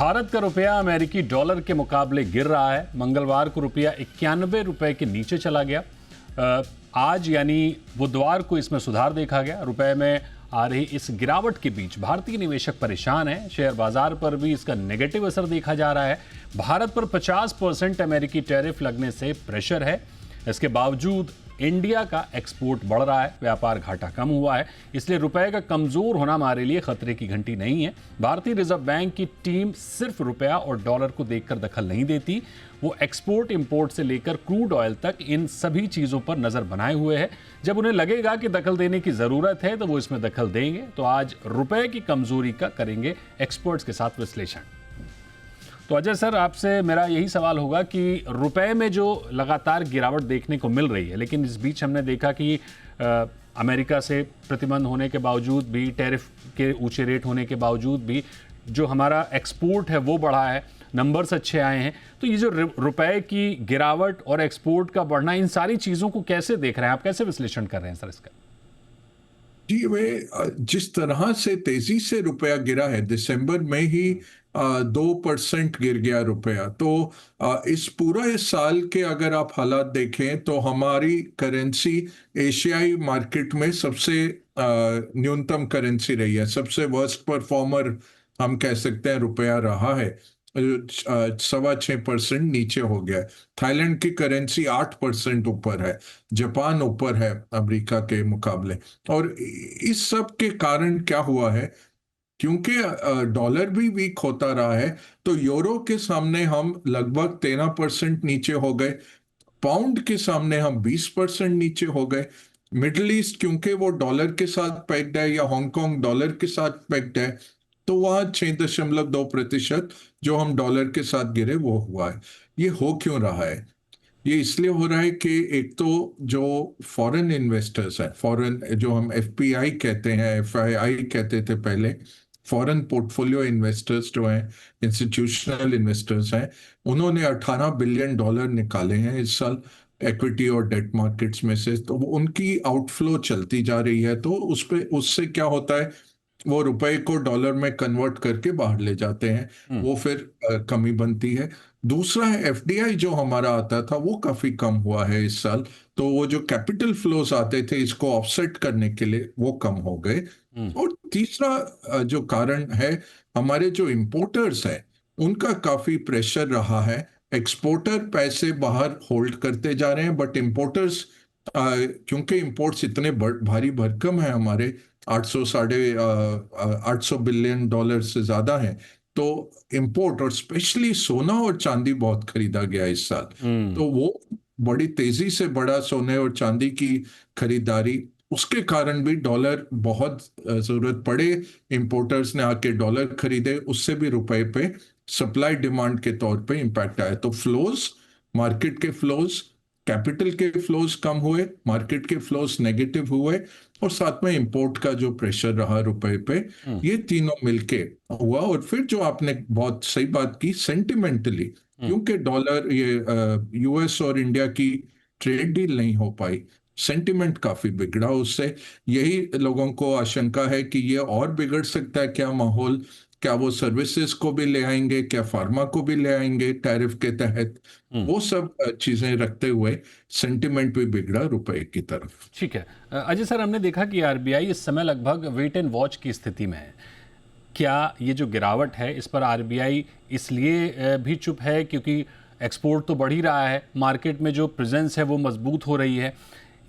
भारत का रुपया अमेरिकी डॉलर के मुकाबले गिर रहा है। मंगलवार को रुपया 91 रुपए के नीचे चला गया। आज यानी बुधवार को इसमें सुधार देखा गया। रुपए में आ रही इस गिरावट के बीच भारतीय निवेशक परेशान हैं। शेयर बाजार पर भी इसका नेगेटिव असर देखा जा रहा है। भारत पर 50% अमेरिकी टैरिफ लगने से प्रेशर है। इसके बावजूद इंडिया का एक्सपोर्ट बढ़ रहा है, व्यापार घाटा कम हुआ है। इसलिए रुपए का कमजोर होना हमारे लिए खतरे की घंटी नहीं है। भारतीय रिजर्व बैंक की टीम सिर्फ रुपया और डॉलर को देखकर दखल नहीं देती। वो एक्सपोर्ट इंपोर्ट से लेकर क्रूड ऑयल तक इन सभी चीजों पर नजर बनाए हुए है। जब उन्हें लगेगा कि दखल देने की जरूरत है तो वो इसमें दखल देंगे। तो आज रुपए की कमजोरी का करेंगे एक्सपर्ट्स के साथ विश्लेषण। तो अजय सर, आपसे मेरा यही सवाल होगा कि रुपए में जो लगातार गिरावट देखने को मिल रही है, लेकिन इस बीच हमने देखा कि अमेरिका से प्रतिबंध होने के बावजूद भी, टैरिफ के ऊंचे रेट होने के बावजूद भी जो हमारा एक्सपोर्ट है वो बढ़ा है, नंबर्स अच्छे आए हैं। तो ये जो रुपए की गिरावट और एक्सपोर्ट का बढ़ना, इन सारी चीज़ों को कैसे देख रहे हैं आप, कैसे विश्लेषण कर रहे हैं सर इसका? जी, वे जिस तरह से तेजी से रुपया गिरा है, दिसंबर में ही 2% गिर गया रुपया। तो इस पूरा साल के अगर आप हालात देखें तो हमारी करेंसी एशियाई मार्केट में सबसे न्यूनतम करेंसी रही है। सबसे वर्स्ट परफॉर्मर हम कह सकते हैं रुपया रहा है। 6.25% नीचे हो गया। थाईलैंड की करेंसी 8% ऊपर है। जापान ऊपर है अमेरिका के मुकाबले। और इस सब के कारण क्या हुआ है, क्योंकि डॉलर भी वीक होता रहा है, तो यूरो के सामने हम लगभग 13% नीचे हो गए। पाउंड के सामने हम 20% नीचे हो गए। मिडिल ईस्ट क्योंकि वो डॉलर के साथ पैक्ड है, या हांगकांग डॉलर के साथ पैक्ड है, तो वहां 6.2% जो हम डॉलर के साथ गिरे वो हुआ है। ये हो क्यों रहा है? ये इसलिए हो रहा है कि एक तो जो फॉरेन इन्वेस्टर्स हैं, फॉरेन जो हम एफपीआई कहते हैं, एफआईआई कहते थे पहले, फॉरेन पोर्टफोलियो इन्वेस्टर्स जो हैं, इंस्टीट्यूशनल इन्वेस्टर्स हैं, उन्होंने 18 बिलियन डॉलर निकाले हैं इस साल इक्विटी और डेट मार्केट्स में से। तो उनकी आउटफ्लो चलती जा रही है। तो उससे क्या होता है, वो रुपए को डॉलर में कन्वर्ट करके बाहर ले जाते हैं, वो फिर कमी बनती है। दूसरा है एफडीआई जो हमारा आता था वो काफी कम हुआ है इस साल। तो वो जो कैपिटल फ्लोज आते थे इसको ऑफसेट करने के लिए वो कम हो गए। और तीसरा जो कारण है, हमारे जो इंपोर्टर्स हैं उनका काफी प्रेशर रहा है। एक्सपोर्टर पैसे बाहर होल्ड करते जा रहे हैं, बट इंपोर्टर्स क्योंकि इंपोर्ट्स इतने भारी भरकम है हमारे, 800 बिलियन डॉलर से ज्यादा है, तो इंपोर्ट और स्पेशली सोना और चांदी बहुत खरीदा गया इस साल। तो वो बड़ी तेजी से बढ़ा सोने और चांदी की खरीदारी, उसके कारण भी डॉलर बहुत जरूरत पड़े, इंपोर्टर्स ने आके डॉलर खरीदे, उससे भी रुपए पे सप्लाई डिमांड के तौर पे इंपैक्ट आया। तो फ्लोज, मार्केट के फ्लोज, कैपिटल के फ्लोज कम हुए, मार्केट के फ्लोज नेगेटिव हुए, और साथ में इंपोर्ट का जो प्रेशर रहा रुपए पे, ये तीनों मिलके हुआ। और फिर जो आपने बहुत सही बात की, सेंटिमेंटली क्योंकि डॉलर, ये यूएस और इंडिया की ट्रेड डील नहीं हो पाई, सेंटिमेंट काफी बिगड़ा उससे। यही लोगों को आशंका है कि ये और बिगड़ सकता है क्या माहौल, क्या वो सर्विसेज को भी ले आएंगे, क्या फार्मा को भी ले आएंगे टैरिफ के तहत। वो सब चीजें रखते हुए सेंटिमेंट भी बिगड़ा रुपए की तरफ। ठीक है अजय सर, हमने देखा कि आरबीआई इस समय लगभग वेट एंड वॉच की स्थिति में है। क्या ये जो गिरावट है इस पर आरबीआई इसलिए भी चुप है क्योंकि एक्सपोर्ट तो बढ़ ही रहा है, मार्केट में जो प्रेजेंस है वो मजबूत हो रही है,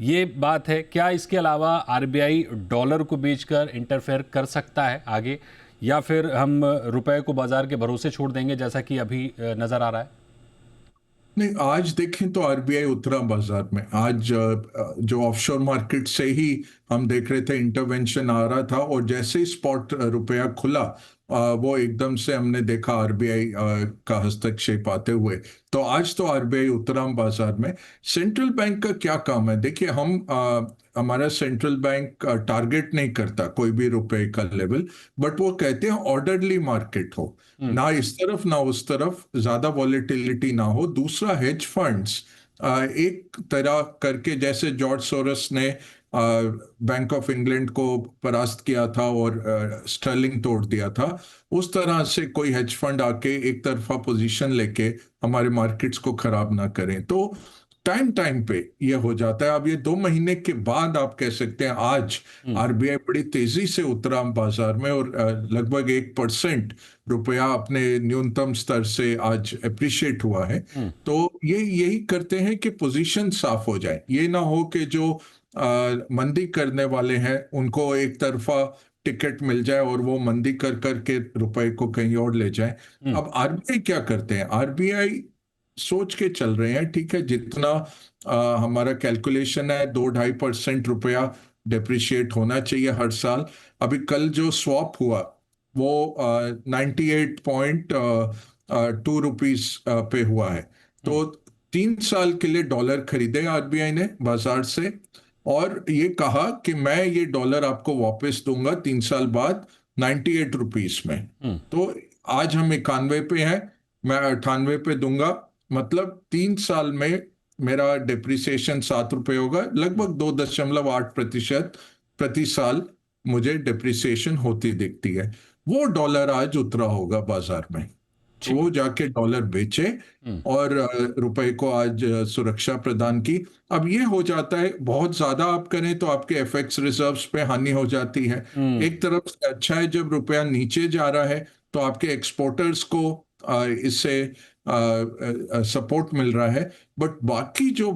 ये बात है? क्या इसके अलावा आरबीआई डॉलर को बेचकर इंटरफेयर कर सकता है आगे, या फिर हम रुपए को बाजार के भरोसे छोड़ देंगे जैसा कि अभी नजर आ रहा है? नहीं, आज देखें तो आरबीआई उतरा बाजार में। आज जो ऑफशोर मार्केट से ही हम देख रहे थे इंटरवेंशन आ रहा था, और जैसे ही स्पॉट रुपया खुला, वो एकदम से हमने देखा आरबीआई का हस्तक्षेप आते हुए। तो आज तो आरबीआई उतरा बाजार में। सेंट्रल बैंक का क्या काम है? देखिए, हमारा सेंट्रल बैंक टारगेट नहीं करता कोई भी रुपए का लेवल, बट वो कहते हैं ऑर्डरली मार्केट हो, ना इस तरफ ना उस तरफ, ज्यादा वॉलेटिलिटी ना हो। दूसरा, हेज फंड्स एक तरह करके, जैसे जॉर्ज सोरस ने बैंक ऑफ इंग्लैंड को परास्त किया था और स्टर्लिंग तोड़ दिया था, उस तरह से कोई हेज फंड आके एक तरफा पोजीशन लेके हमारे मार्केट्स को खराब ना करें। तो टाइम टाइम पे ये हो जाता है। अब ये 2 महीने के बाद आप कह सकते हैं आज आरबीआई बड़ी तेजी से उतरा बाजार में और लगभग 1% रुपया अपने न्यूनतम स्तर से आज अप्रिशिएट हुआ है। तो ये यही करते हैं कि पोजीशन साफ हो जाए, ये ना हो कि जो मंदी करने वाले हैं उनको एक तरफा टिकट मिल जाए और वो मंदी कर करके रुपए को कहीं और ले जाए। अब आरबीआई क्या करते हैं, आरबीआई सोच के चल रहे हैं, ठीक है, जितना हमारा कैलकुलेशन है 2-2.5% रुपया डेप्रिशिएट होना चाहिए हर साल। अभी कल जो स्वैप हुआ वो 98.2 रुपीस पे हुआ है। तो 3 साल के लिए डॉलर खरीदे आरबीआई ने बाजार से और ये कहा कि मैं ये डॉलर आपको वापस दूंगा 3 साल बाद 98 रुपीस में। तो आज हम 91 पे हैं, मैं 98 पे दूंगा, मतलब 3 साल में मेरा डिप्रिसिएशन 7 रुपए होगा, लगभग 2.8% प्रति साल मुझे डिप्रिसिएशन होती दिखती है। वो डॉलर आज उतरा होगा बाजार में, तो वो जाके डॉलर बेचे और रुपए को आज सुरक्षा प्रदान की। अब ये हो जाता है बहुत ज्यादा आप करें तो आपके एफएक्स रिजर्व्स पे हानि हो जाती है। एक तरफ से अच्छा है जब रुपया नीचे जा रहा है तो आपके एक्सपोर्टर्स को इससे सपोर्ट मिल रहा है, बट बाकी जो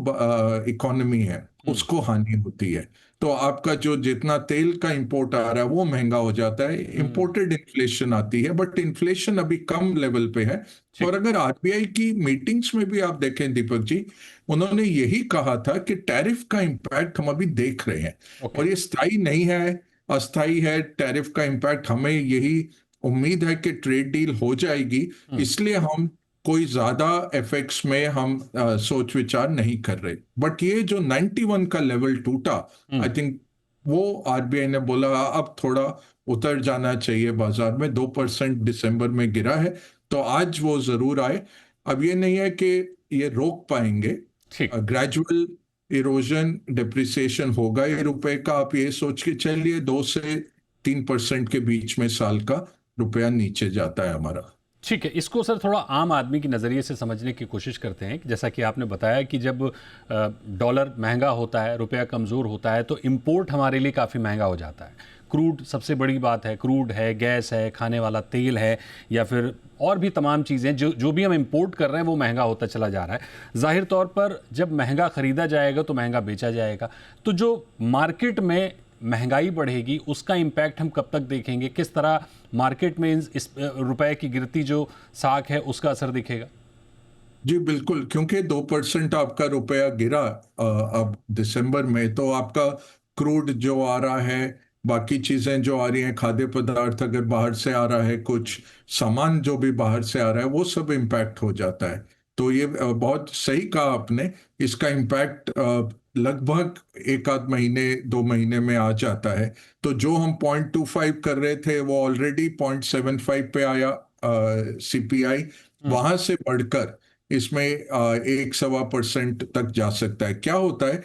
इकोनॉमी है उसको हानि होती है। तो आपका जो जितना तेल का इंपोर्ट आ रहा है वो महंगा हो जाता है, इंपोर्टेड इन्फ्लेशन आती है, बट इन्फ्लेशन अभी कम लेवल पे है। और अगर आरबीआई की मीटिंग्स में भी आप देखें दीपक जी, उन्होंने यही कहा था कि टैरिफ का इंपैक्ट हम अभी देख रहे हैं और ये स्थायी नहीं है, अस्थायी है। टैरिफ का इंपैक्ट हमें यही उम्मीद है कि ट्रेड डील हो जाएगी, इसलिए हम कोई ज्यादा एफएक्स में हम सोच विचार नहीं कर रहे। बट ये जो 91 का लेवल टूटा, आई थिंक वो आरबीआई ने बोला अब थोड़ा उतर जाना चाहिए बाजार में। 2% दिसंबर में गिरा है तो आज वो जरूर आए। अब ये नहीं है कि ये रोक पाएंगे, ग्रेजुअल इरोजन डिप्रिसिएशन होगा ये रुपए का। आप ये सोच के चलिए 2 से 3% के बीच में साल का रुपया नीचे जाता है हमारा। ठीक है, इसको सर थोड़ा आम आदमी की नज़रिए से समझने की कोशिश करते हैं कि जैसा कि आपने बताया कि जब डॉलर महंगा होता है, रुपया कमज़ोर होता है, तो इंपोर्ट हमारे लिए काफ़ी महंगा हो जाता है। क्रूड सबसे बड़ी बात है, क्रूड है, गैस है, खाने वाला तेल है, या फिर और भी तमाम चीज़ें जो भी हम इंपोर्ट कर रहे हैं वो महंगा होता चला जा रहा है। जाहिर तौर पर जब महंगा ख़रीदा जाएगा तो महंगा बेचा जाएगा। तो जो मार्केट में महंगाई बढ़ेगी उसका इम्पैक्ट हम कब तक देखेंगे? किस तरह मार्केट में इस रुपए की गिरती जो साख है उसका असर दिखेगा? जी बिल्कुल, क्योंकि 2% आपका रुपया गिरा अब दिसंबर में, तो आपका क्रूड जो आ रहा है, बाकी चीजें जो आ रही हैं, खाद्य पदार्थ अगर बाहर से आ रहा है, कुछ सामान जो भी बाहर से आ रहा है, वो सब इम्पैक्ट हो जाता है। तो ये बहुत सही कहा आपने, इसका इम्पैक्ट लगभग 1-2 महीने में आ जाता है। तो जो हम 0.25 कर रहे थे वो ऑलरेडी 0.75 पे आया सीपीआई, वहां से बढ़कर इसमें 1-1.25% तक जा सकता है। क्या होता है,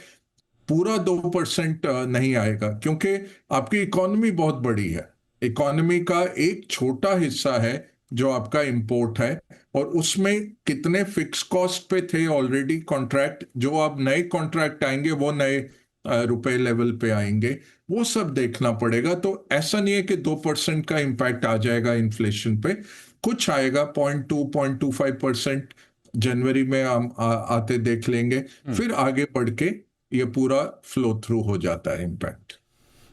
पूरा 2% नहीं आएगा क्योंकि आपकी इकोनॉमी बहुत बड़ी है। इकोनॉमी का एक छोटा हिस्सा है जो आपका इंपोर्ट है, और उसमें कितने फिक्स कॉस्ट पे थे ऑलरेडी कॉन्ट्रैक्ट, जो अब नए कॉन्ट्रैक्ट आएंगे वो नए रुपए लेवल पे आएंगे, वो सब देखना पड़ेगा। तो ऐसा नहीं है कि 2% का इंपैक्ट आ जाएगा इन्फ्लेशन पे, कुछ आएगा 0.2-0.25% जनवरी में हम आते देख लेंगे, फिर आगे बढ़ के ये पूरा फ्लो थ्रू हो जाता है इम्पैक्ट।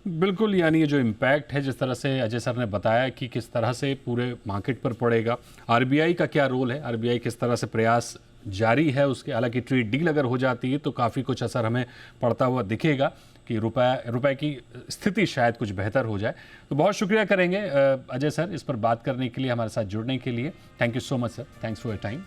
बिल्कुल, यानी ये जो इम्पैक्ट है, जिस तरह से अजय सर ने बताया कि किस तरह से पूरे मार्केट पर पड़ेगा, आरबीआई का क्या रोल है, आरबीआई किस तरह से प्रयास जारी है उसके, हालांकि ट्रेड डील अगर हो जाती है तो काफ़ी कुछ असर हमें पड़ता हुआ दिखेगा कि रुपए की स्थिति शायद कुछ बेहतर हो जाए। तो बहुत शुक्रिया करेंगे अजय सर इस पर बात करने के लिए, हमारे साथ जुड़ने के लिए। Thank you so much sir, thanks for your time.